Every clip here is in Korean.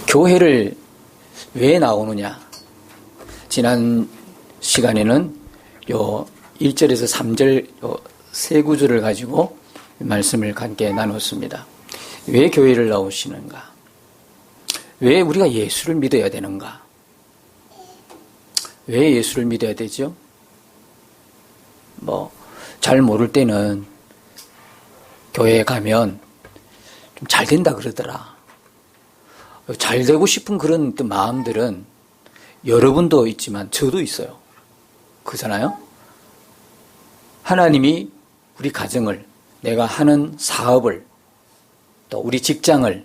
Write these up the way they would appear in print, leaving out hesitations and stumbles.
교회를 왜 나오느냐? 지난 시간에는 요 1절에서 3절 세 구절을 가지고 말씀을 함께 나눴습니다. 왜 교회를 나오시는가? 왜 우리가 예수를 믿어야 되는가? 왜 예수를 믿어야 되죠? 잘 모를 때는 교회에 가면 좀 잘 된다 그러더라. 잘 되고 싶은 그런 마음들은 여러분도 있지만 저도 있어요. 그렇잖아요? 하나님이 우리 가정을, 내가 하는 사업을, 또 우리 직장을,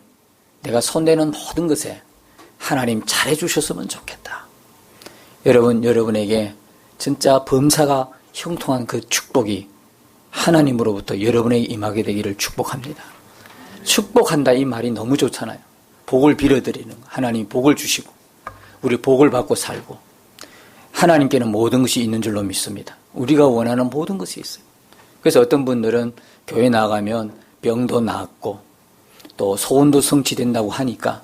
내가 손대는 모든 것에 하나님 잘해주셨으면 좋겠다. 여러분에게 진짜 범사가 형통한 그 축복이 하나님으로부터 여러분에게 임하게 되기를 축복합니다. 축복한다 이 말이 너무 좋잖아요. 복을 빌어드리는 거. 하나님 복을 주시고 우리 복을 받고 살고 하나님께는 모든 것이 있는 줄로 믿습니다. 우리가 원하는 모든 것이 있어요. 그래서 어떤 분들은 교회 나가면 병도 낫고 또 소원도 성취된다고 하니까,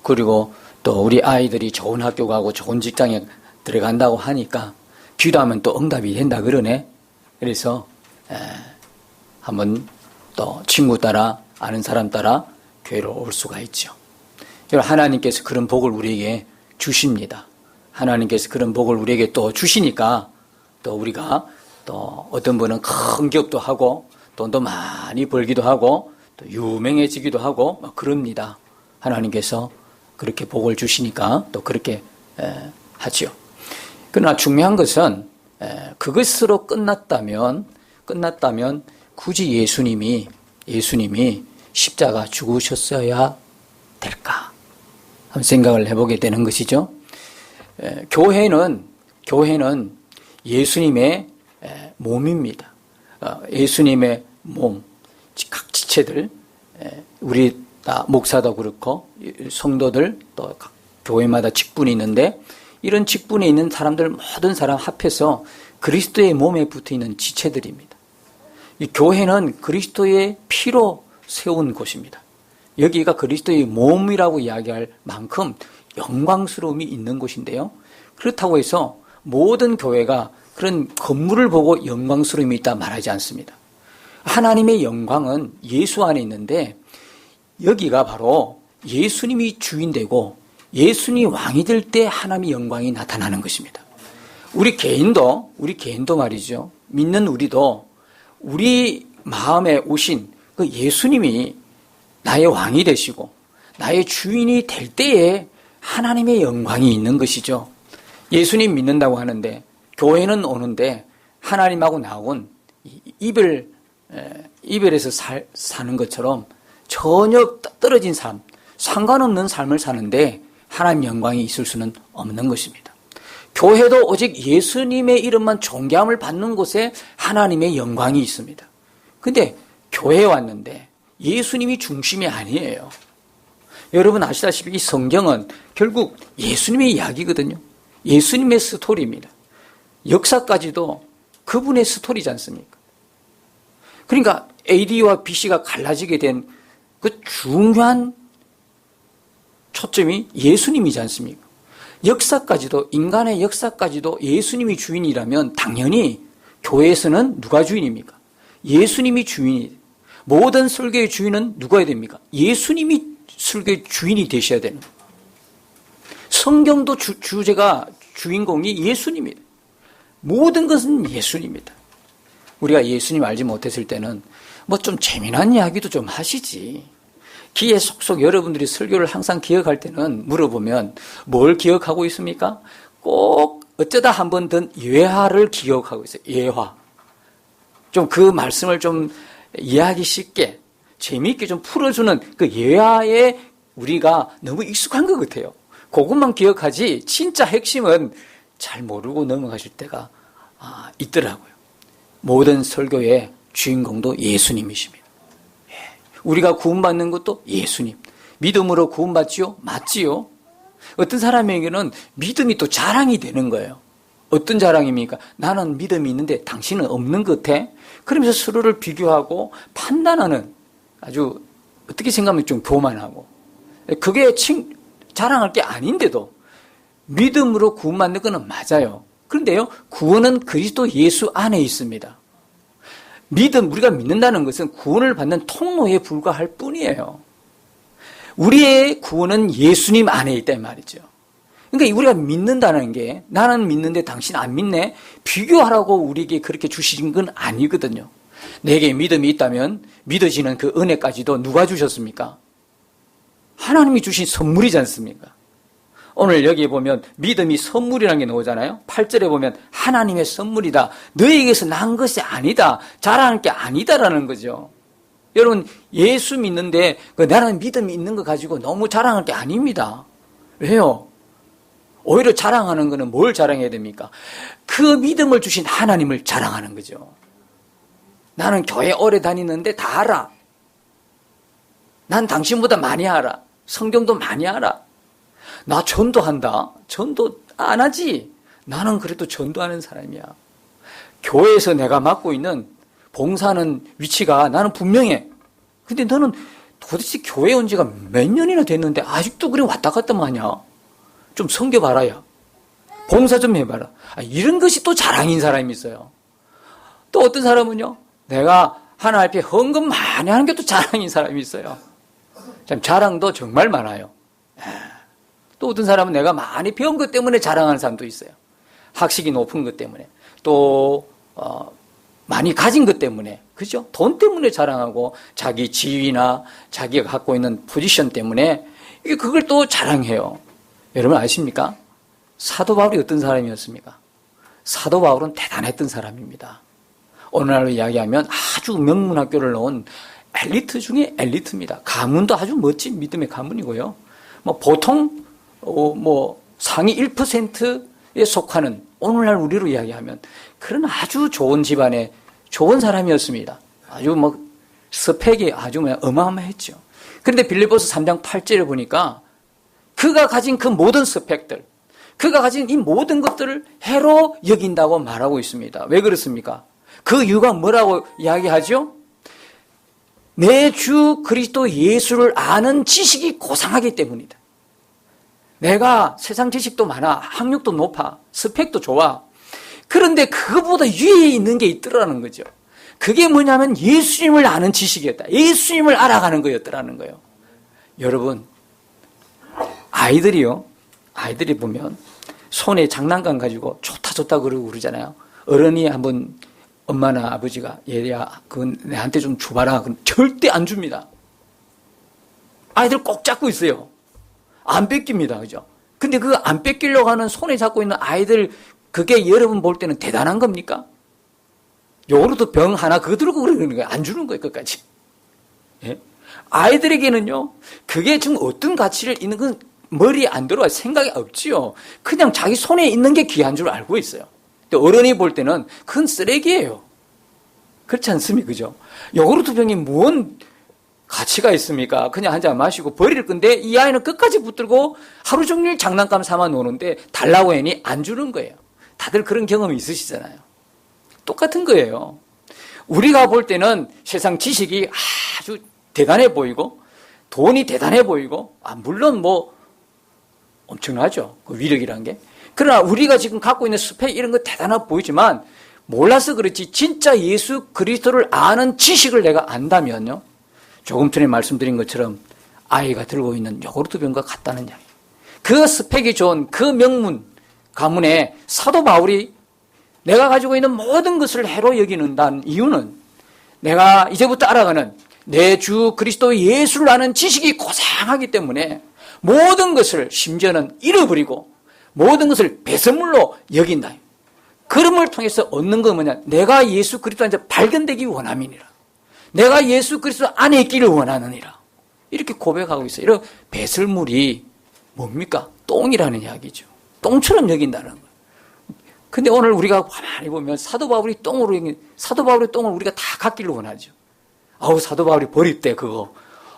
그리고 또 우리 아이들이 좋은 학교 가고 좋은 직장에 들어간다고 하니까 기도하면 또 응답이 된다 그러네. 그래서 한번 또 친구 따라 아는 사람 따라 교회로 올 수가 있죠. 하나님께서 그런 복을 우리에게 주십니다. 하나님께서 그런 복을 우리에게 또 주시니까 또 우리가 또 어떤 분은 큰 기업도 하고 돈도 많이 벌기도 하고 또 유명해지기도 하고 그럽니다. 하나님께서 그렇게 복을 주시니까 또 그렇게 하죠. 그러나 중요한 것은 그것으로 끝났다면 굳이 예수님이 십자가 죽으셨어야 될까? 한번 생각을 해보게 되는 것이죠. 교회는 예수님의 몸입니다. 예수님의 몸, 각 지체들, 우리 목사도 그렇고 성도들 또 각 교회마다 직분이 있는데 이런 직분에 있는 사람들 모든 사람 합해서 그리스도의 몸에 붙어있는 지체들입니다. 이 교회는 그리스도의 피로 세운 곳입니다. 여기가 그리스도의 몸이라고 이야기할 만큼 영광스러움이 있는 곳인데요. 그렇다고 해서 모든 교회가 그런 건물을 보고 영광스러움이 있다 말하지 않습니다. 하나님의 영광은 예수 안에 있는데 여기가 바로 예수님이 주인되고 예수님이 왕이 될 때 하나님의 영광이 나타나는 것입니다. 우리 개인도 말이죠. 믿는 우리도 우리 마음에 오신 그 예수님이 나의 왕이 되시고 나의 주인이 될 때에 하나님의 영광이 있는 것이죠. 예수님 믿는다고 하는데 교회는 오는데 하나님하고 나온 이별에서 사는 것처럼 전혀 떨어진 삶, 상관없는 삶을 사는데 하나님 영광이 있을 수는 없는 것입니다. 교회도 오직 예수님의 이름만 존귀함을 받는 곳에 하나님의 영광이 있습니다. 근데 교회에 왔는데 예수님이 중심이 아니에요. 여러분 아시다시피 이 성경은 결국 예수님의 이야기거든요. 예수님의 스토리입니다. 역사까지도 그분의 스토리지 않습니까? 그러니까 AD와 BC가 갈라지게 된 그 중요한 초점이 예수님이지 않습니까? 역사까지도, 인간의 역사까지도 예수님이 주인이라면 당연히 교회에서는 누가 주인입니까? 예수님이 주인이. 모든 설교의 주인은 누가 해야 됩니까? 예수님이 설교의 주인이 되셔야 되는 거예요. 성경도 주제가 주인공이 예수님입니다. 모든 것은 예수님입니다. 우리가 예수님 알지 못했을 때는 좀 재미난 이야기도 좀 하시지. 귀에 속속 여러분들이 설교를 항상 기억할 때는 물어보면 뭘 기억하고 있습니까? 꼭 어쩌다 한 번 든 예화를 기억하고 있어요. 예화. 좀 그 말씀을 좀 이해하기 쉽게 재미있게 좀 풀어주는 그 예화에 우리가 너무 익숙한 것 같아요. 그것만 기억하지 진짜 핵심은 잘 모르고 넘어가실 때가 있더라고요. 모든 설교의 주인공도 예수님이십니다. 우리가 구원받는 것도 예수님. 믿음으로 구원받지요? 맞지요? 어떤 사람에게는 믿음이 또 자랑이 되는 거예요. 어떤 자랑입니까? 나는 믿음이 있는데 당신은 없는 것 같아? 그러면서 서로를 비교하고 판단하는 아주 어떻게 생각하면 좀 교만하고 그게 자랑할 게 아닌데도 믿음으로 구원받는 것은 맞아요. 그런데요, 구원은 그리스도 예수 안에 있습니다. 믿음, 우리가 믿는다는 것은 구원을 받는 통로에 불과할 뿐이에요. 우리의 구원은 예수님 안에 있단 말이죠. 그러니까 우리가 믿는다는 게 나는 믿는데 당신 안 믿네? 비교하라고 우리에게 그렇게 주신 건 아니거든요. 내게 믿음이 있다면 믿어지는 그 은혜까지도 누가 주셨습니까? 하나님이 주신 선물이지 않습니까? 오늘 여기에 보면 믿음이 선물이라는 게 나오잖아요. 8절에 보면 하나님의 선물이다. 너에게서 난 것이 아니다. 자랑할 게 아니다라는 거죠. 여러분, 예수 믿는데 나는 믿음이 있는 거 가지고 너무 자랑할 게 아닙니다. 왜요? 오히려 자랑하는 거는 뭘 자랑해야 됩니까? 그 믿음을 주신 하나님을 자랑하는 거죠. 나는 교회 오래 다니는데 다 알아. 난 당신보다 많이 알아. 성경도 많이 알아. 나 전도한다. 전도 안 하지. 나는 그래도 전도하는 사람이야. 교회에서 내가 맡고 있는 봉사하는 위치가 나는 분명해. 근데 너는 도대체 교회 온 지가 몇 년이나 됐는데 아직도 그래 왔다 갔다 하냐? 좀 섬겨봐라, 야. 봉사 좀 해봐라. 이런 것이 또 자랑인 사람이 있어요. 또 어떤 사람은요, 내가 하나님 앞에 헌금 많이 하는 게 또 자랑인 사람이 있어요. 참 자랑도 정말 많아요. 또 어떤 사람은 내가 많이 배운 것 때문에 자랑하는 사람도 있어요. 학식이 높은 것 때문에. 또 많이 가진 것 때문에. 그죠? 돈 때문에 자랑하고 자기 지위나 자기가 갖고 있는 포지션 때문에 그걸 또 자랑해요. 여러분 아십니까? 사도 바울이 어떤 사람이었습니까? 사도 바울은 대단했던 사람입니다. 오늘날로 이야기하면 아주 명문학교를 나온 엘리트 중에 엘리트입니다. 가문도 아주 멋진 믿음의 가문이고요. 보통 상위 1%에 속하는 오늘날 우리로 이야기하면 그런 아주 좋은 집안의 좋은 사람이었습니다. 아주 스펙이 아주 어마어마했죠. 그런데 빌립보서 3장 8절에 보니까 그가 가진 그 모든 스펙들, 그가 가진 이 모든 것들을 해로 여긴다고 말하고 있습니다. 왜 그렇습니까? 그 이유가 뭐라고 이야기하죠? 내 주 그리스도 예수를 아는 지식이 고상하기 때문이다. 내가 세상 지식도 많아, 학력도 높아, 스펙도 좋아. 그런데 그것보다 위에 있는 게 있더라는 거죠. 그게 뭐냐면 예수님을 아는 지식이었다. 예수님을 알아가는 거였더라는 거예요. 여러분, 아이들이 보면 손에 장난감 가지고 좋다 그러고 그러잖아요. 어른이 한번 엄마나 아버지가 얘야 그건 내한테 좀 줘봐라. 그럼 절대 안 줍니다. 아이들 꼭 잡고 있어요. 안 뺏깁니다. 그죠? 근데 그 안 뺏기려고 하는 손에 잡고 있는 아이들 그게 여러분 볼 때는 대단한 겁니까? 요거로도 병 하나 그거 들고 그러는 거예요. 안 주는 거예요. 끝까지. 예? 아이들에게는요. 그게 지금 어떤 가치를 있는 건 머리에 안 들어와 생각이 없지요. 그냥 자기 손에 있는 게 귀한 줄 알고 있어요. 근데 어른이 볼 때는 그건 쓰레기예요. 그렇지 않습니까? 그죠? 요구르트 병이 뭔 가치가 있습니까? 그냥 한 잔 마시고 버릴 건데 이 아이는 끝까지 붙들고 하루 종일 장난감 삼아 노는데 달라고 하니 안 주는 거예요. 다들 그런 경험이 있으시잖아요. 똑같은 거예요. 우리가 볼 때는 세상 지식이 아주 대단해 보이고 돈이 대단해 보이고 물론 엄청나죠. 그 위력이라는 게. 그러나 우리가 지금 갖고 있는 스펙 이런 거 대단해 보이지만 몰라서 그렇지 진짜 예수 그리스도를 아는 지식을 내가 안다면요. 조금 전에 말씀드린 것처럼 아이가 들고 있는 요구르트 병과 같다는 이야기. 그 스펙이 좋은 그 명문 가문에 사도 바울이 내가 가지고 있는 모든 것을 해로 여기는다는 이유는 내가 이제부터 알아가는 내 주 그리스도 예수를 아는 지식이 고상하기 때문에 모든 것을 심지어는 잃어버리고 모든 것을 배설물로 여긴다. 그름을 통해서 얻는 건 뭐냐? 내가 예수 그리스도 안에 발견되기 원함이니라. 내가 예수 그리스도 안에 있기를 원하느니라. 이렇게 고백하고 있어요. 이런 배설물이 뭡니까? 똥이라는 이야기죠. 똥처럼 여긴다는 거예요. 근데 오늘 우리가 가만히 보면 사도 바울의 똥을 우리가 다 갖기를 원하죠. 사도 바울이 버릴 때 그거.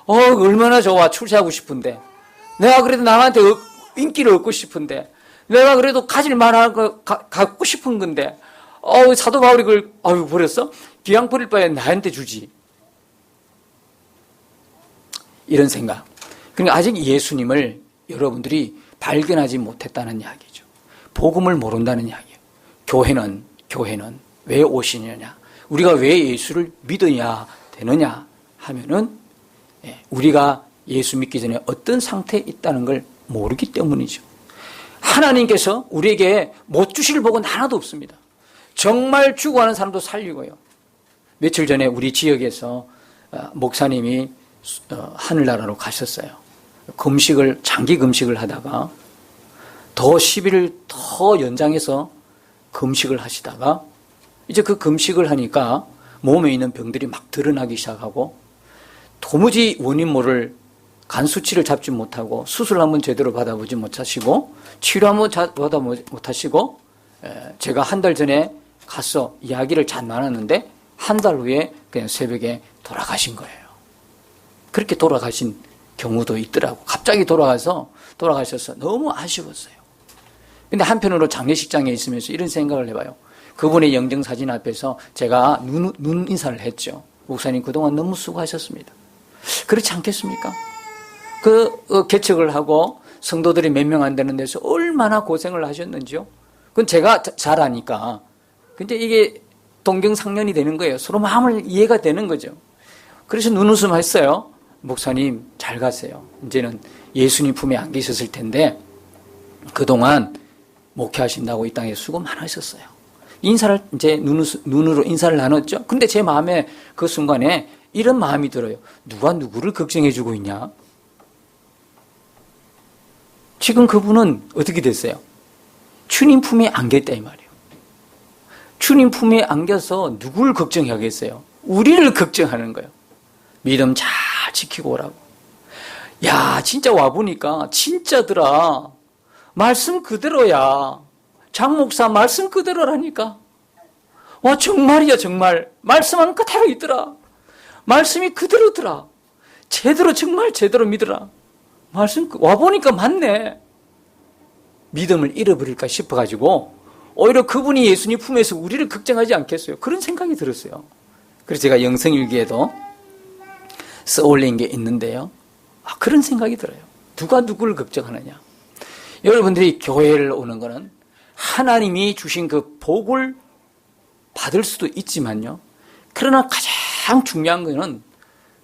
얼마나 좋아. 출세하고 싶은데. 내가 그래도 남한테 인기를 얻고 싶은데. 내가 그래도 가질 만한 거 갖고 싶은 건데. 사도 바울이 그걸, 버렸어? 기왕 버릴 바에 나한테 주지. 이런 생각. 그러니까 아직 예수님을 여러분들이 발견하지 못했다는 이야기죠. 복음을 모른다는 이야기예요. 교회는 왜 오시느냐? 우리가 왜 예수를 믿어야 되느냐 하면은 우리가 예수 믿기 전에 어떤 상태에 있다는 걸 모르기 때문이죠. 하나님께서 우리에게 못 주실 복은 하나도 없습니다. 정말 죽어가는 사람도 살리고요. 며칠 전에 우리 지역에서 목사님이 하늘나라로 가셨어요. 장기 금식을 하다가 더 10일을 더 연장해서 금식을 하시다가 이제 그 금식을 하니까 몸에 있는 병들이 막 드러나기 시작하고 도무지 원인 모를 간 수치를 잡지 못하고 수술 한번 제대로 받아보지 못하시고 치료 한번 받아 못하시고 제가 한 달 전에 가서 이야기를 잘 나눴는데 한 달 후에 그냥 새벽에 돌아가신 거예요. 그렇게 돌아가신 경우도 있더라고. 갑자기 돌아가셔서 너무 아쉬웠어요. 근데 한편으로 장례식장에 있으면서 이런 생각을 해봐요. 그분의 영정사진 앞에서 제가 눈 인사를 했죠. 목사님 그동안 너무 수고하셨습니다. 그렇지 않겠습니까? 개척을 하고 성도들이 몇 명 안 되는 데서 얼마나 고생을 하셨는지요. 그건 제가 잘 아니까. 근데 이게 동경상련이 되는 거예요. 서로 마음을 이해가 되는 거죠. 그래서 눈웃음 했어요. 목사님 잘 가세요. 이제는 예수님 품에 안 계셨을 텐데 그동안 목회하신다고 이 땅에 수고 많으셨어요. 인사를 이제 눈으로 인사를 나눴죠. 근데 제 마음에 그 순간에 이런 마음이 들어요. 누가 누구를 걱정해주고 있냐? 지금 그분은 어떻게 됐어요? 주님 품에 안겼다 이 말이에요. 주님 품에 안겨서 누구를 걱정하겠어요? 우리를 걱정하는 거예요. 믿음 잘 지키고 오라고. 야, 진짜 와보니까 진짜더라. 말씀 그대로야. 장 목사 말씀 그대로라니까. 와, 정말이야, 정말. 말씀은 그대로 있더라. 말씀이 그대로더라. 정말 제대로 믿으라. 말씀, 와보니까 맞네. 믿음을 잃어버릴까 싶어가지고, 오히려 그분이 예수님 품에서 우리를 걱정하지 않겠어요. 그런 생각이 들었어요. 그래서 제가 영성일기에도 써올린 게 있는데요. 그런 생각이 들어요. 누가 누구를 걱정하느냐. 여러분들이 교회를 오는 거는 하나님이 주신 그 복을 받을 수도 있지만요. 그러나 가장 중요한 거는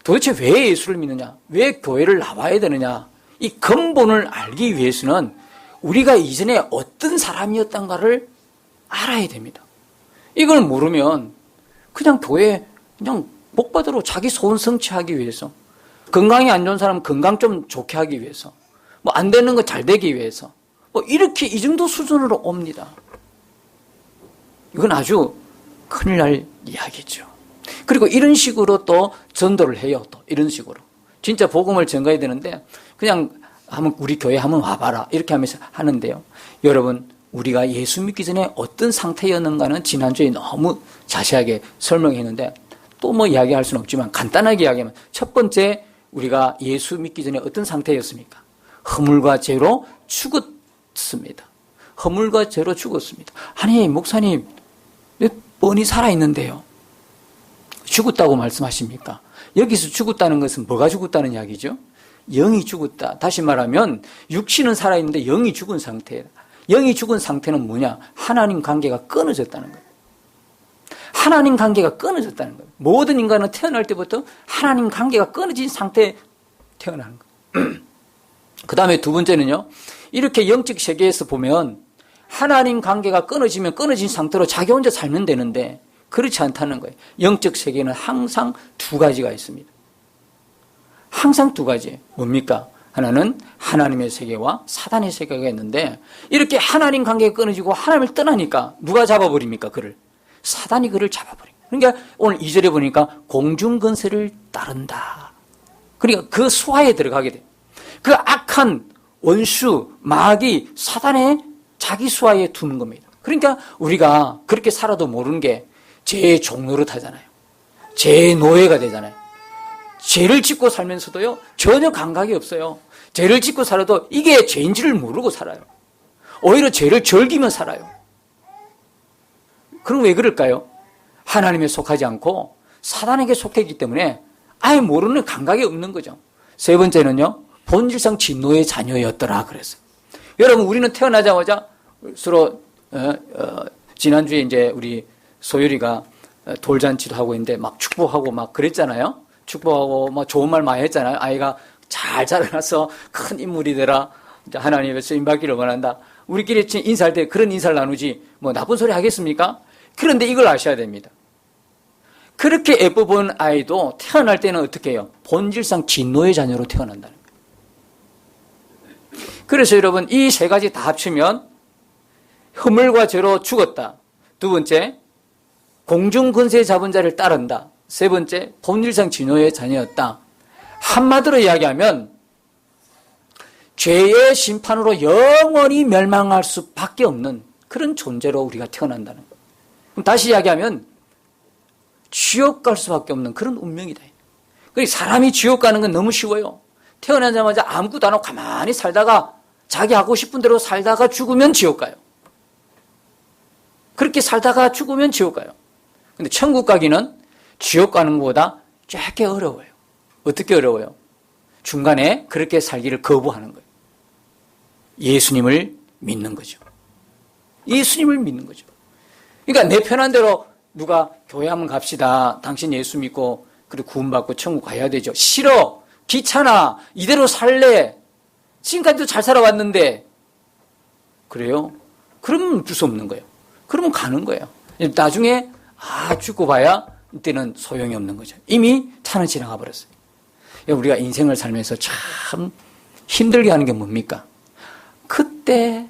도대체 왜 예수를 믿느냐, 왜 교회를 나와야 되느냐, 이 근본을 알기 위해서는 우리가 이전에 어떤 사람이었던가를 알아야 됩니다. 이걸 모르면 그냥 교회 그냥 복받으러 자기 소원 성취하기 위해서, 건강이 안 좋은 사람 건강 좀 좋게 하기 위해서, 뭐 안 되는 거 잘 되기 위해서, 뭐 이렇게 이 정도 수준으로 옵니다. 이건 아주 큰일 날 이야기죠. 그리고 이런 식으로 또 전도를 해요. 또 이런 식으로. 진짜 복음을 전가해야 되는데 그냥 우리 교회 한번 와봐라 이렇게 하면서 하는데요. 여러분, 우리가 예수 믿기 전에 어떤 상태였는가는 지난주에 너무 자세하게 설명했는데 또 뭐 이야기할 수는 없지만 간단하게 이야기하면, 첫 번째, 우리가 예수 믿기 전에 어떤 상태였습니까? 허물과 죄로 죽었습니다. 허물과 죄로 죽었습니다. 아니, 목사님, 뻔히 살아있는데요. 죽었다고 말씀하십니까? 여기서 죽었다는 것은 뭐가 죽었다는 이야기죠? 영이 죽었다. 다시 말하면 육신은 살아있는데 영이 죽은 상태예요. 영이 죽은 상태는 뭐냐? 하나님 관계가 끊어졌다는 거예요. 하나님 관계가 끊어졌다는 거예요. 모든 인간은 태어날 때부터 하나님 관계가 끊어진 상태에 태어나는 거예요. 그 다음에 두 번째는요. 이렇게 영적 세계에서 보면 하나님 관계가 끊어지면 끊어진 상태로 자기 혼자 살면 되는데 그렇지 않다는 거예요. 영적 세계는 항상 두 가지가 있습니다. 항상 두 가지. 뭡니까? 하나는 하나님의 세계와 사단의 세계가 있는데, 이렇게 하나님 관계가 끊어지고 하나님을 떠나니까 누가 잡아버립니까? 그를. 사단이 그를 잡아버립니다. 그러니까 오늘 2절에 보니까 공중권세를 따른다. 그러니까 그 수하에 들어가게 돼요. 그 악한 원수, 마귀, 사단의 자기 수하에 두는 겁니다. 그러니까 우리가 그렇게 살아도 모르는 게 죄의 종노릇 하잖아요. 죄의 노예가 되잖아요. 죄를 짓고 살면서도요, 전혀 감각이 없어요. 죄를 짓고 살아도 이게 죄인지를 모르고 살아요. 오히려 죄를 즐기며 살아요. 그럼 왜 그럴까요? 하나님에 속하지 않고 사단에게 속했기 때문에 아예 모르는 감각이 없는 거죠. 세 번째는요, 본질상 진노의 자녀였더라 그랬어요. 여러분, 우리는 태어나자마자 서로 지난주에 이제 우리 소율이가 돌잔치도 하고 있는데 막 축복하고 막 그랬잖아요. 축복하고 막 좋은 말 많이 했잖아요. 아이가 잘 자라나서 큰 인물이 되라. 하나님의 쓰임 받기를 원한다. 우리끼리 인사할 때 그런 인사를 나누지 뭐 나쁜 소리 하겠습니까? 그런데 이걸 아셔야 됩니다. 그렇게 예뻐 보는 아이도 태어날 때는 어떻게 해요? 본질상 진노의 자녀로 태어난다는 거예요. 그래서 여러분, 이 세 가지 다 합치면 허물과 죄로 죽었다. 두 번째, 공중 권세 잡은 자를 따른다. 세 번째, 본질상 진노의 자녀였다. 한마디로 이야기하면 죄의 심판으로 영원히 멸망할 수밖에 없는 그런 존재로 우리가 태어난다는 거예요. 그럼 다시 이야기하면 지옥 갈 수밖에 없는 그런 운명이다. 그러니까 사람이 지옥 가는 건 너무 쉬워요. 태어나자마자 아무것도 안 하고 가만히 살다가 자기 하고 싶은 대로 살다가 죽으면 지옥 가요. 그렇게 살다가 죽으면 지옥 가요. 근데 천국 가기는 지옥 가는 것보다 꽤 어려워요. 어떻게 어려워요? 중간에 그렇게 살기를 거부하는 거예요. 예수님을 믿는 거죠. 예수님을 믿는 거죠. 그러니까 내 편한 대로 누가 교회 한번 갑시다. 당신 예수 믿고 그리고 구원받고 천국 가야 되죠. 싫어. 귀찮아. 이대로 살래. 지금까지도 잘 살아왔는데. 그래요? 그러면 줄 수 없는 거예요. 그러면 가는 거예요. 나중에 죽고 봐야 이때는 소용이 없는 거죠. 이미 차는 지나가 버렸어요. 우리가 인생을 살면서 참 힘들게 하는 게 뭡니까? 그때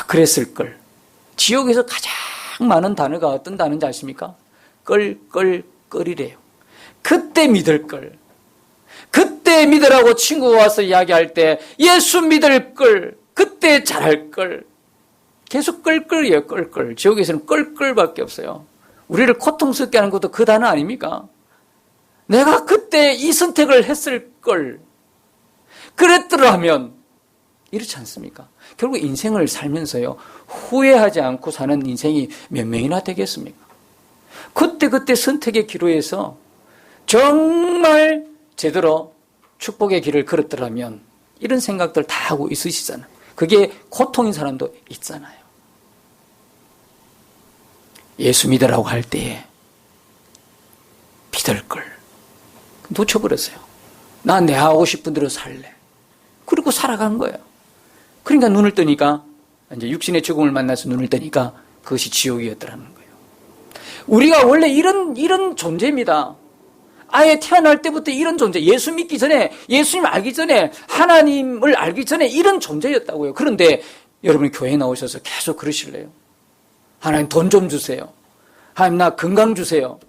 그랬을 걸. 지옥에서 가장 많은 단어가 어떤 단어인지 아십니까? 끌이래요. 그때 믿을 걸. 그때 믿으라고 친구가 와서 이야기할 때 예수 믿을 걸. 그때 잘할 걸. 계속 끌이에요. 끌. 지옥에서는 끌밖에 없어요. 우리를 고통스럽게 하는 것도 그 단어 아닙니까? 내가 그때 이 선택을 했을 걸. 그랬더라면 이렇지 않습니까? 결국 인생을 살면서요, 후회하지 않고 사는 인생이 몇 명이나 되겠습니까? 그때 선택의 기로에서 정말 제대로 축복의 길을 걸었더라면 이런 생각들 다 하고 있으시잖아요. 그게 고통인 사람도 있잖아요. 예수 믿으라고 할 때에 믿을 걸 놓쳐버렸어요. 난 내 하고 싶은 대로 살래. 그리고 살아간 거예요. 그러니까 눈을 뜨니까 이제 육신의 죽음을 만나서 눈을 뜨니까 그것이 지옥이었더라는 거예요. 우리가 원래 이런 존재입니다. 아예 태어날 때부터 이런 존재, 예수 믿기 전에, 예수님 알기 전에, 하나님을 알기 전에 이런 존재였다고요. 그런데 여러분이 교회에 나오셔서 계속 그러실래요? 하나님 돈 좀 주세요. 하나님 나 건강 주세요.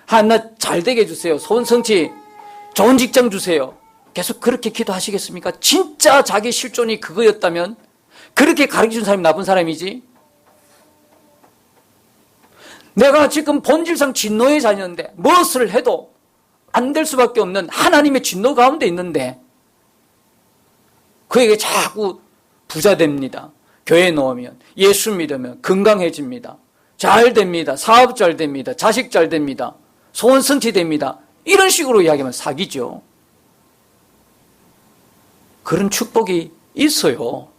하나님 나 잘되게 해주세요. 소원 성취, 좋은 직장 주세요. 계속 그렇게 기도하시겠습니까? 진짜 자기 실존이 그거였다면 그렇게 가르쳐준 사람이 나쁜 사람이지. 내가 지금 본질상 진노의 자녀인데 무엇을 해도 안 될 수밖에 없는 하나님의 진노 가운데 있는데 그에게 자꾸 부자 됩니다. 교회에 놓으면, 예수 믿으면 건강해집니다. 잘 됩니다. 사업 잘 됩니다. 자식 잘 됩니다. 소원 성취됩니다. 이런 식으로 이야기하면 사기죠. 그런 축복이 있어요.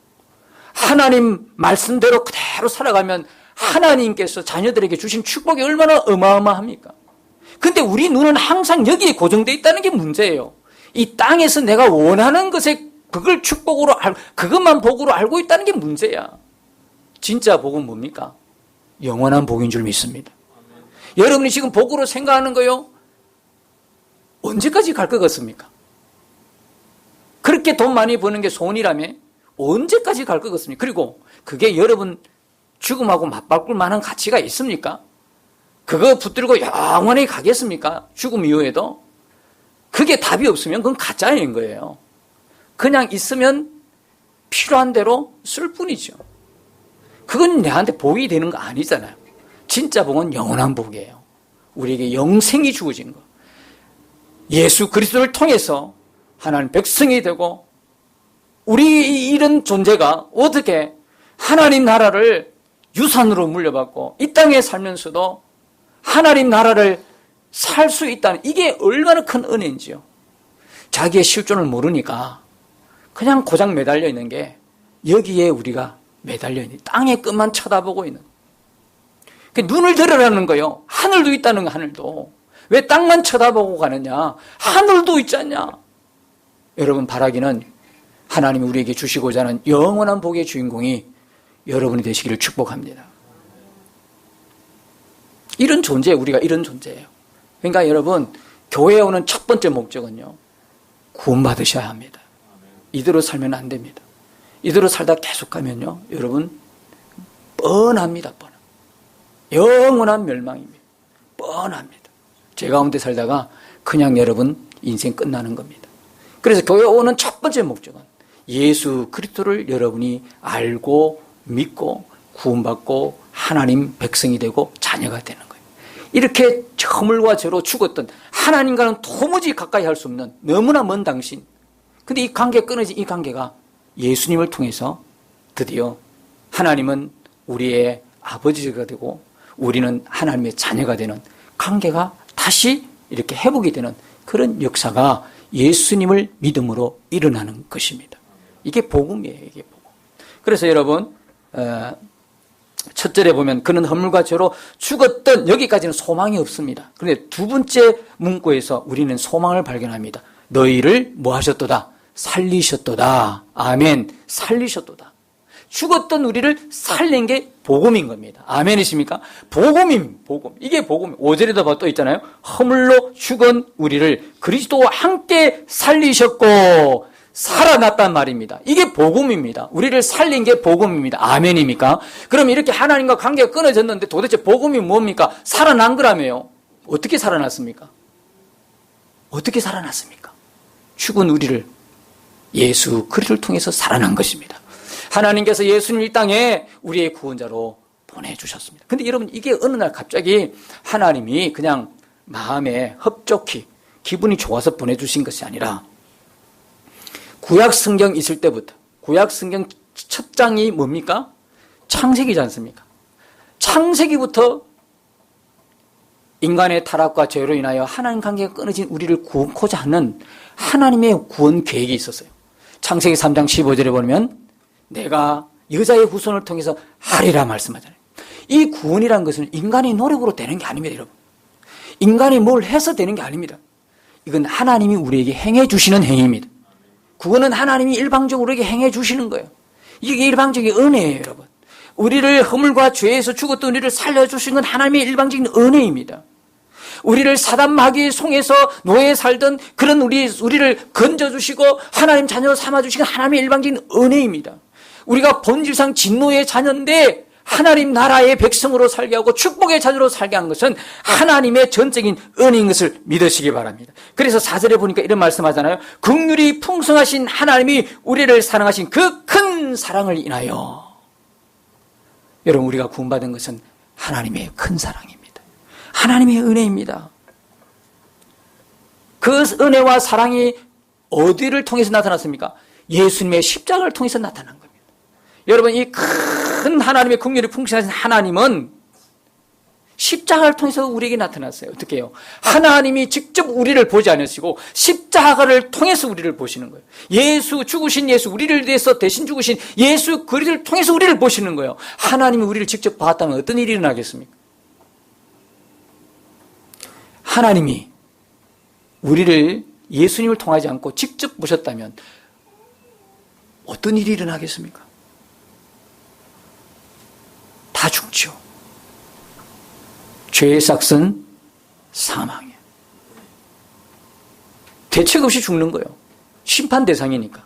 하나님 말씀대로 그대로 살아가면 하나님께서 자녀들에게 주신 축복이 얼마나 어마어마합니까? 근데 우리 눈은 항상 여기에 고정되어 있다는 게 문제예요. 이 땅에서 내가 원하는 것에 그걸 축복으로 그것만 복으로 알고 있다는 게 문제야. 진짜 복은 뭡니까? 영원한 복인 줄 믿습니다. 여러분이 지금 복으로 생각하는 거요? 언제까지 갈 것 같습니까? 그렇게 돈 많이 버는 게 소원이라며 언제까지 갈 것 같습니까? 그리고 그게 여러분 죽음하고 맞바꿀 만한 가치가 있습니까? 그거 붙들고 영원히 가겠습니까? 죽음 이후에도? 그게 답이 없으면 그건 가짜인 거예요. 그냥 있으면 필요한 대로 쓸 뿐이죠. 그건 내한테 복이 되는 거 아니잖아요. 진짜 복은 영원한 복이에요. 우리에게 영생이 주어진 거. 예수 그리스도를 통해서 하나님 백성이 되고 우리 이런 존재가 어떻게 하나님 나라를 유산으로 물려받고 이 땅에 살면서도 하나님 나라를 살 수 있다는 이게 얼마나 큰 은혜인지요. 자기의 실존을 모르니까 그냥 고장 매달려 있는 게 여기에 우리가 매달려 있는 땅의 끝만 쳐다보고 있는 거예요. 눈을 들으라는 거예요. 하늘도 있다는 거, 하늘도. 왜 땅만 쳐다보고 가느냐? 하늘도 있지 않냐? 여러분, 바라기는 하나님이 우리에게 주시고자 하는 영원한 복의 주인공이 여러분이 되시기를 축복합니다. 이런 존재, 우리가 이런 존재예요. 그러니까 여러분, 교회에 오는 첫 번째 목적은요, 구원받으셔야 합니다. 이대로 살면 안 됩니다. 이대로 살다 계속 가면요, 여러분, 뻔합니다, 뻔. 영원한 멸망입니다. 뻔합니다. 죄 가운데 살다가 그냥 여러분 인생 끝나는 겁니다. 그래서 교회에 오는 첫 번째 목적은 예수 그리스도를 여러분이 알고 믿고 구원받고 하나님 백성이 되고 자녀가 되는 거예요. 이렇게 허물과 죄로 죽었던 하나님과는 도무지 가까이 할 수 없는 너무나 먼 당신. 근데 이 관계가 끊어진 이 관계가 예수님을 통해서 드디어 하나님은 우리의 아버지가 되고 우리는 하나님의 자녀가 되는 관계가 다시 이렇게 회복이 되는 그런 역사가 예수님을 믿음으로 일어나는 것입니다. 이게 복음이에요. 이게 복음. 그래서 여러분, 첫 절에 보면 그는 허물과 죄로 죽었던, 여기까지는 소망이 없습니다. 그런데 두 번째 문구에서 우리는 소망을 발견합니다. 너희를 뭐 하셨도다? 살리셨도다. 아멘. 살리셨도다. 죽었던 우리를 살린 게 복음인 겁니다. 아멘이십니까? 복음. 이게 복음. 5절에도 또 있잖아요. 허물로 죽은 우리를 그리스도와 함께 살리셨고 살아났단 말입니다. 이게 복음입니다. 우리를 살린 게 복음입니다. 아멘입니까? 그럼 이렇게 하나님과 관계가 끊어졌는데 도대체 복음이 뭡니까? 살아난 거라며요. 어떻게 살아났습니까? 어떻게 살아났습니까? 죽은 우리를 예수 그리스도를 통해서 살아난 것입니다. 하나님께서 예수님을 이 땅에 우리의 구원자로 보내주셨습니다. 근데 여러분, 이게 어느 날 갑자기 하나님이 그냥 마음에 흡족히 기분이 좋아서 보내주신 것이 아니라 구약 성경 있을 때부터, 구약 성경 첫 장이 뭡니까? 창세기지 않습니까? 창세기부터 인간의 타락과 죄로 인하여 하나님 관계가 끊어진 우리를 구원코자 하는 하나님의 구원 계획이 있었어요. 창세기 3장 15절에 보면 내가 여자의 후손을 통해서 하리라 말씀하잖아요. 이 구원이라는 것은 인간의 노력으로 되는 게 아닙니다, 여러분. 인간이 뭘 해서 되는 게 아닙니다. 이건 하나님이 우리에게 행해 주시는 행위입니다. 구원은 하나님이 일방적으로 우리에게 행해 주시는 거예요. 이게 일방적인 은혜예요, 여러분. 우리를 허물과 죄에서 죽었던 우리를 살려주신 건 하나님의 일방적인 은혜입니다. 우리를 사단 마귀의 송에서 노예에 살던 그런 우리를 건져주시고 하나님 자녀로 삼아주시는 하나님의 일방적인 은혜입니다. 우리가 본질상 진노의 자녀인데 하나님 나라의 백성으로 살게 하고 축복의 자녀로 살게 한 것은 하나님의 전적인 은혜인 것을 믿으시기 바랍니다. 그래서 4절에 보니까 이런 말씀하잖아요. 긍휼이 풍성하신 하나님이 우리를 사랑하신 그 큰 사랑을 인하여. 여러분, 우리가 구원받은 것은 하나님의 큰 사랑입니다. 하나님의 은혜입니다. 그 은혜와 사랑이 어디를 통해서 나타났습니까? 예수님의 십자가를 통해서 나타난 겁니다. 여러분, 이 큰 하나님의 긍휼이 풍성하신 하나님은 십자가를 통해서 우리에게 나타났어요. 어떻게 해요? 하나님이 직접 우리를 보지 않으시고 십자가를 통해서 우리를 보시는 거예요. 죽으신 예수, 우리를 위해서 대신 죽으신 예수 그리스도를 통해서 우리를 보시는 거예요. 하나님이 우리를 직접 봤다면 어떤 일이 일어나겠습니까? 하나님이 우리를 예수님을 통하지 않고 직접 보셨다면 어떤 일이 일어나겠습니까? 다 죽죠. 죄의 삭은 사망이에요. 대책 없이 죽는 거예요. 심판 대상이니까.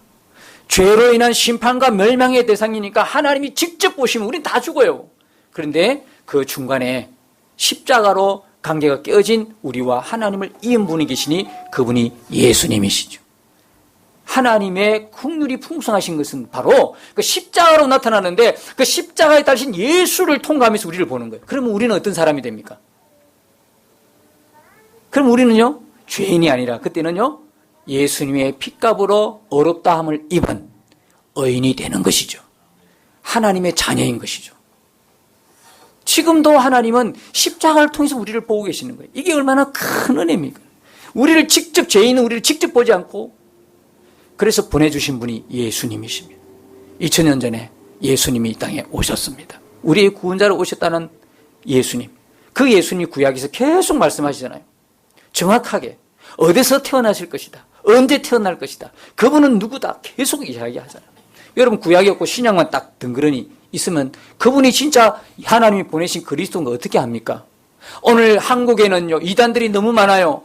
죄로 인한 심판과 멸망의 대상이니까 하나님이 직접 보시면 우린 다 죽어요. 그런데 그 중간에 십자가로 관계가 깨어진 우리와 하나님을 이은 분이 계시니 그분이 예수님이시죠. 하나님의 긍휼이 풍성하신 것은 바로 그 십자가로 나타나는데 그 십자가에 달린 예수를 통과하면서 우리를 보는 거예요. 그러면 우리는 어떤 사람이 됩니까? 그럼 우리는요, 죄인이 아니라 그때는요, 예수님의 핏값으로 어렵다함을 입은 의인이 되는 것이죠. 하나님의 자녀인 것이죠. 지금도 하나님은 십자가를 통해서 우리를 보고 계시는 거예요. 이게 얼마나 큰 은혜입니까? 우리를 직접, 죄인은 우리를 직접 보지 않고 그래서 보내주신 분이 예수님이십니다. 2000년 전에 예수님이 이 땅에 오셨습니다. 우리의 구원자로 오셨다는 예수님. 그 예수님이 구약에서 계속 말씀하시잖아요. 정확하게 어디서 태어나실 것이다. 언제 태어날 것이다. 그분은 누구다. 계속 이야기하잖아요. 여러분 구약이 없고 신약만 딱 덩그러니 있으면 그분이 진짜 하나님이 보내신 그리스도인 거 어떻게 합니까? 오늘 한국에는요 이단들이 너무 많아요.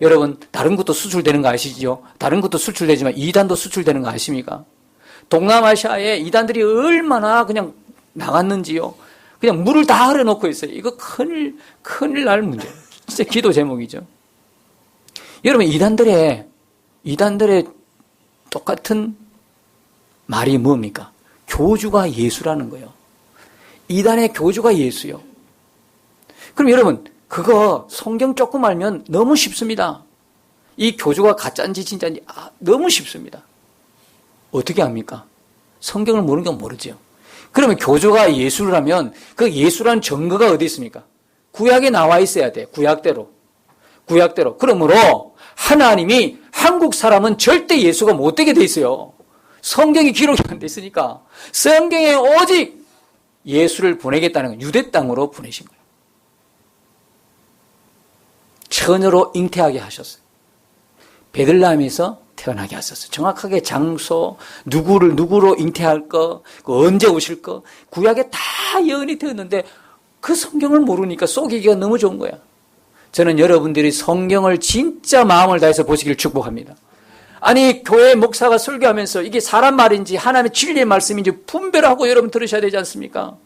여러분 다른 것도 수출되는 거 아시죠? 다른 것도 수출되지만 이단도 수출되는 거 아십니까? 동남아시아에 이단들이 얼마나 그냥 나갔는지요. 그냥 물을 다 흐려놓고 있어요. 이거 큰일 날 문제예요. 진짜 기도 제목이죠. 여러분 이단들의 똑같은 말이 뭡니까? 교주가 예수라는 거예요. 이단의 교주가 예수요. 그럼 여러분 그거 성경 조금 알면 너무 쉽습니다. 이 교주가 가짜인지 진짜인지 너무 쉽습니다. 어떻게 합니까? 성경을 모르는 건 모르죠. 그러면 교주가 예수라면 그 예수라는 증거가 어디 있습니까? 구약에 나와 있어야 돼. 구약대로. 그러므로 하나님이 한국 사람은 절대 예수가 못 되게 돼 있어요. 성경이 기록이 안 돼 있으니까 성경에 오직 예수를 보내겠다는 건 유대 땅으로 보내신 거예요. 처녀로 잉태하게 하셨어요. 베들레헴에서 태어나게 하셨어요. 정확하게 장소, 누구로 잉태할 거, 언제 오실 거, 구약에 다 예언이 되었는데 그 성경을 모르니까 속이기가 너무 좋은 거야. 저는 여러분들이 성경을 진짜 마음을 다해서 보시길 축복합니다. 아니 교회 목사가 설교하면서 이게 사람 말인지 하나님의 진리의 말씀인지 분별하고 여러분 들으셔야 되지 않습니까?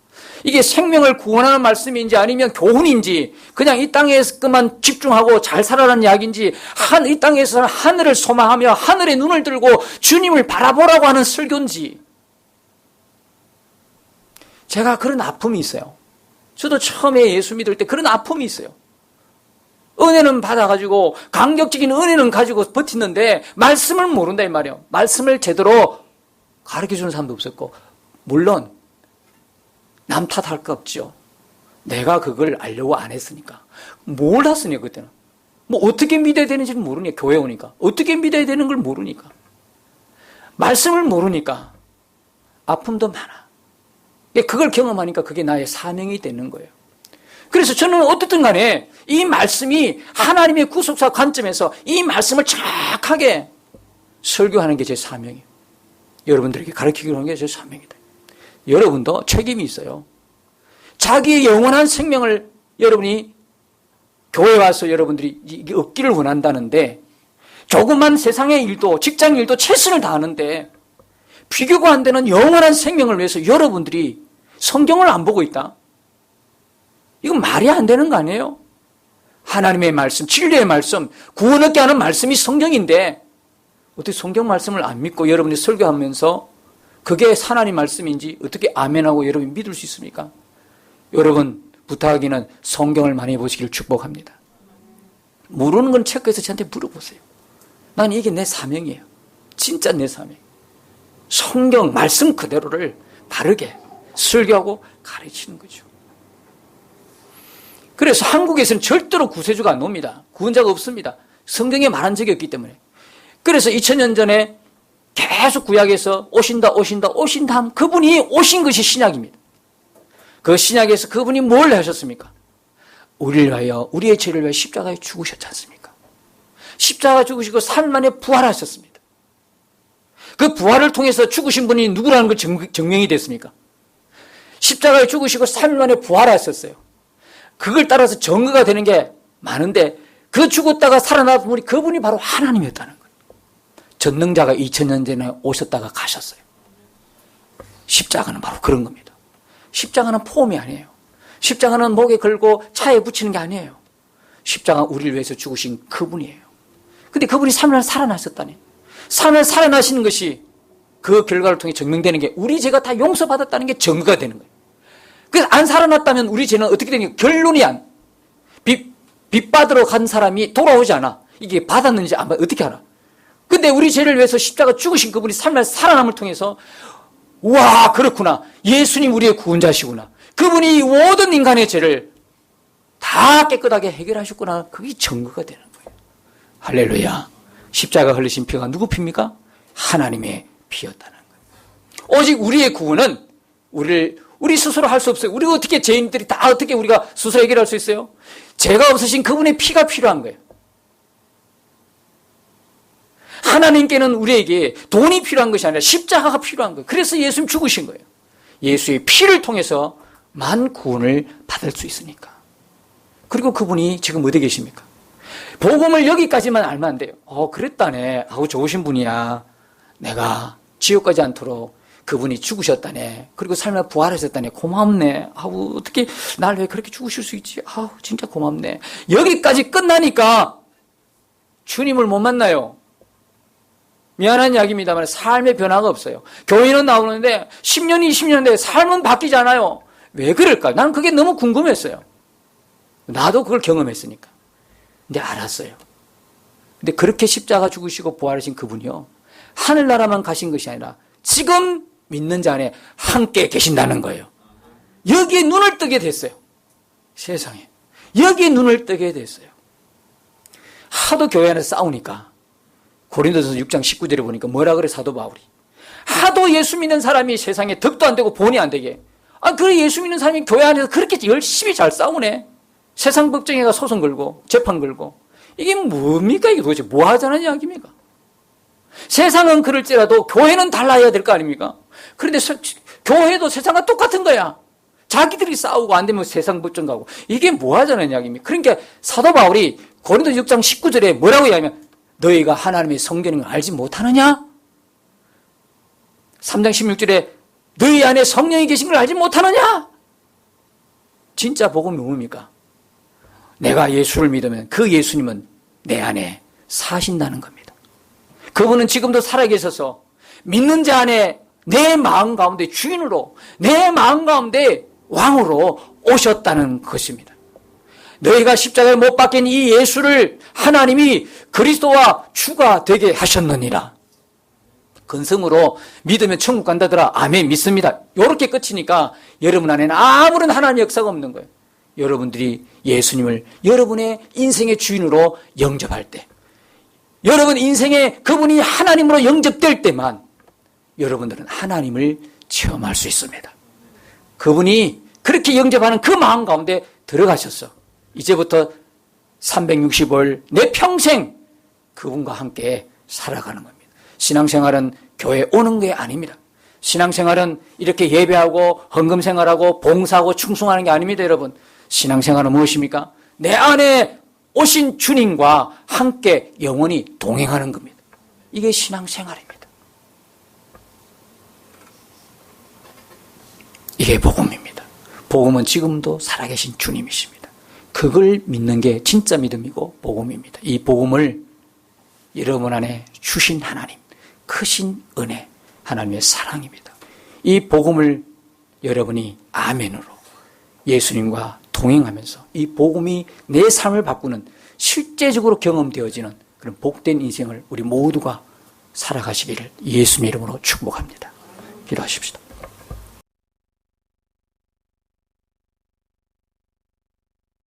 이게 생명을 구원하는 말씀인지 아니면 교훈인지 그냥 이 땅에서만 집중하고 잘 살아라는 이야기인지 이 땅에서는 하늘을 소망하며 하늘에 눈을 들고 주님을 바라보라고 하는 설교인지. 제가 그런 아픔이 있어요. 저도 처음에 예수 믿을 때 그런 아픔이 있어요. 은혜는 받아가지고 강격적인 은혜는 가지고 버티는데 말씀을 모른다 이 말이에요. 말씀을 제대로 가르쳐주는 사람도 없었고 물론 남 탓할 거 없죠. 내가 그걸 알려고 안 했으니까. 몰랐으니까 그때는. 뭐 어떻게 믿어야 되는지는 모르니까. 교회 오니까. 어떻게 믿어야 되는 걸 모르니까. 말씀을 모르니까 아픔도 많아. 그걸 경험하니까 그게 나의 사명이 되는 거예요. 그래서 저는 어떻든 간에 이 말씀이 하나님의 구속사 관점에서 이 말씀을 정확하게 설교하는 게 제 사명이에요. 여러분들에게 가르치기로 하는 게 제 사명이다. 여러분도 책임이 있어요. 자기의 영원한 생명을 여러분이 교회 와서 여러분들이 이게 얻기를 원한다는데 조그만 세상의 일도 직장 일도 최선을 다하는데 비교가 안 되는 영원한 생명을 위해서 여러분들이 성경을 안 보고 있다? 이건 말이 안 되는 거 아니에요? 하나님의 말씀, 진리의 말씀, 구원 얻게 하는 말씀이 성경인데 어떻게 성경 말씀을 안 믿고 여러분이 설교하면서 그게 하나님 말씀인지 어떻게 아멘하고 여러분이 믿을 수 있습니까? 여러분 부탁하기는 성경을 많이 보시기를 축복합니다. 모르는 건 체크해서 저한테 물어보세요. 난 이게 내 사명이에요. 진짜 내 사명. 성경 말씀 그대로를 바르게 설교하고 가르치는 거죠. 그래서 한국에서는 절대로 구세주가 안 옵니다. 구원자가 없습니다. 성경에 말한 적이 없기 때문에. 그래서 2000년 전에 계속 구약에서 오신다 하면 그분이 오신 것이 신약입니다. 그 신약에서 그분이 뭘 하셨습니까? 우리를 위하여 우리의 죄를 위하여 십자가에 죽으셨지 않습니까? 십자가 죽으시고 3일 만에 부활하셨습니다. 그 부활을 통해서 죽으신 분이 누구라는 걸 증명이 됐습니까? 십자가에 죽으시고 3일 만에 부활하셨어요. 그걸 따라서 증거가 되는 게 많은데 그 죽었다가 살아난 분이 그분이 바로 하나님이었다는 거예요. 전능자가 2000년 전에 오셨다가 가셨어요. 십자가는 바로 그런 겁니다. 십자가는 폼이 아니에요. 십자가는 목에 걸고 차에 붙이는 게 아니에요. 십자가 우리를 위해서 죽으신 그분이에요. 근데 그분이 3일 살아나셨다니. 3일 살아나시는 것이 그 결과를 통해 증명되는 게 우리 죄가 다 용서받았다는 게 증거가 되는 거예요. 그래서 안 살아났다면 우리 죄는 어떻게 되는 거예요? 결론이 안. 빚 받으러 간 사람이 돌아오지 않아. 이게 받았는지 안 받았는지 어떻게 알아? 근데 우리 죄를 위해서 십자가 죽으신 그분이 3일 살아남을 통해서 와 그렇구나. 예수님 우리의 구원자시구나. 그분이 모든 인간의 죄를 다 깨끗하게 해결하셨구나. 그게 증거가 되는 거예요. 할렐루야. 십자가 흘리신 피가 누구 피입니까? 하나님의 피였다는 거예요. 오직 우리의 구원은 우리 스스로 할 수 없어요. 우리가 어떻게 죄인들이 다 어떻게 우리가 스스로 해결할 수 있어요? 죄가 없으신 그분의 피가 필요한 거예요. 하나님께는 우리에게 돈이 필요한 것이 아니라 십자가가 필요한 거예요. 그래서 예수님 죽으신 거예요. 예수의 피를 통해서만 구원을 받을 수 있으니까. 그리고 그분이 지금 어디 계십니까? 복음을 여기까지만 알면 안 돼요. 그랬다네. 아우, 좋으신 분이야. 내가 지옥 가지 않도록 그분이 죽으셨다네. 그리고 삶에 부활하셨다네. 고맙네. 아우, 어떻게 날 왜 그렇게 죽으실 수 있지? 아우, 진짜 고맙네. 여기까지 끝나니까 주님을 못 만나요. 미안한 이야기입니다만 삶의 변화가 없어요. 교회는 나오는데 10년, 20년 돼 삶은 바뀌지 않아요. 왜 그럴까? 나는 그게 너무 궁금했어요. 나도 그걸 경험했으니까. 근데 알았어요. 근데 그렇게 십자가 죽으시고 부활하신 그분이요. 하늘나라만 가신 것이 아니라 지금 믿는 자 안에 함께 계신다는 거예요. 여기에 눈을 뜨게 됐어요. 세상에. 여기에 눈을 뜨게 됐어요. 하도 교회 안에서 싸우니까 고린도전서 6장 19절에 보니까 뭐라 그래 사도 바울이. 하도 예수 믿는 사람이 세상에 덕도 안 되고 본이 안 되게. 그래 예수 믿는 사람이 교회 안에서 그렇게 열심히 잘 싸우네. 세상 법정에가 소송 걸고 재판 걸고. 이게 뭡니까? 이게 도대체 뭐 하자는 이야기입니까? 세상은 그럴지라도 교회는 달라야 될 거 아닙니까? 그런데 교회도 세상과 똑같은 거야. 자기들이 싸우고 안 되면 세상 법정 가고. 이게 뭐 하자는 이야기입니까? 그러니까 사도 바울이 고린도 6장 19절에 뭐라고 이야기하면 너희가 하나님의 성전인 걸 알지 못하느냐? 3장 16절에 너희 안에 성령이 계신 걸 알지 못하느냐? 진짜 복음이 뭡니까? 내가 예수를 믿으면 그 예수님은 내 안에 사신다는 겁니다. 그분은 지금도 살아계셔서 믿는 자 안에 내 마음 가운데 주인으로, 내 마음 가운데 왕으로 오셨다는 것입니다. 너희가 십자가에 못 박힌 이 예수를 하나님이 그리스도와 주가 되게 하셨느니라. 근성으로 믿으면 천국 간다더라. 아멘, 믿습니다. 이렇게 끝이니까 여러분 안에는 아무런 하나님의 역사가 없는 거예요. 여러분들이 예수님을 여러분의 인생의 주인으로 영접할 때, 여러분 인생에 그분이 하나님으로 영접될 때만 여러분들은 하나님을 체험할 수 있습니다. 그분이 그렇게 영접하는 그 마음 가운데 들어가셨어. 이제부터 360일 내 평생 그분과 함께 살아가는 겁니다. 신앙생활은 교회 오는 게 아닙니다. 신앙생활은 이렇게 예배하고 헌금생활하고 봉사하고 충성하는 게 아닙니다, 여러분. 신앙생활은 무엇입니까? 내 안에 오신 주님과 함께 영원히 동행하는 겁니다. 이게 신앙생활입니다. 이게 복음입니다. 복음은 지금도 살아계신 주님이십니다. 그걸 믿는 게 진짜 믿음이고 복음입니다. 이 복음을 여러분 안에 주신 하나님, 크신 은혜, 하나님의 사랑입니다. 이 복음을 여러분이 아멘으로 예수님과 동행하면서 이 복음이 내 삶을 바꾸는 실제적으로 경험되어지는 그런 복된 인생을 우리 모두가 살아가시기를 예수님의 이름으로 축복합니다. 기도하십시다.